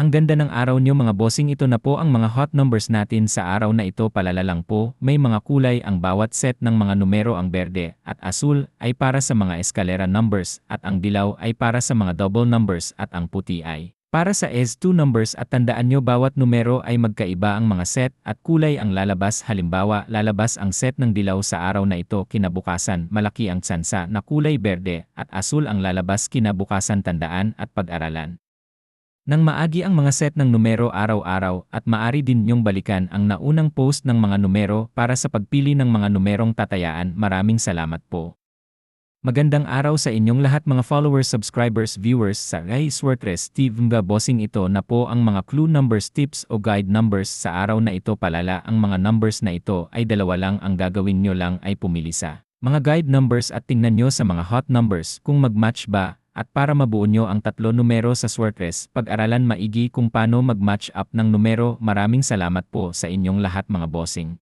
Ang ganda ng araw nyo mga bossing, ito na po ang mga hot numbers natin sa araw na ito. Palala lang po, may mga kulay ang bawat set ng mga numero. Ang berde at asul ay para sa mga eskalera numbers at ang dilaw ay para sa mga double numbers at ang puti ay para sa S2 numbers. At tandaan nyo, bawat numero ay magkaiba ang mga set at kulay ang lalabas. Halimbawa, lalabas ang set ng dilaw sa araw na ito, kinabukasan malaki ang tsansa na kulay berde at asul ang lalabas kinabukasan. Tandaan at pag-aralan nang maagi ang mga set ng numero araw-araw at maaari din niyong balikan ang naunang post ng mga numero para sa pagpili ng mga numerong tatayaan. Maraming salamat po. Magandang araw sa inyong lahat mga followers, subscribers, viewers sa Swertres TV mga bossing. Ito na po ang mga clue numbers, tips o guide numbers sa araw na ito. Palala, ang mga numbers na ito ay dalawa lang. Ang gagawin nyo lang ay pumili sa mga guide numbers at tingnan nyo sa mga hot numbers kung mag-match ba. At para mabuo nyo ang tatlo numero sa Swertres, pag-aralan maigi kung paano mag-match up ng numero. Maraming salamat po sa inyong lahat mga bossing.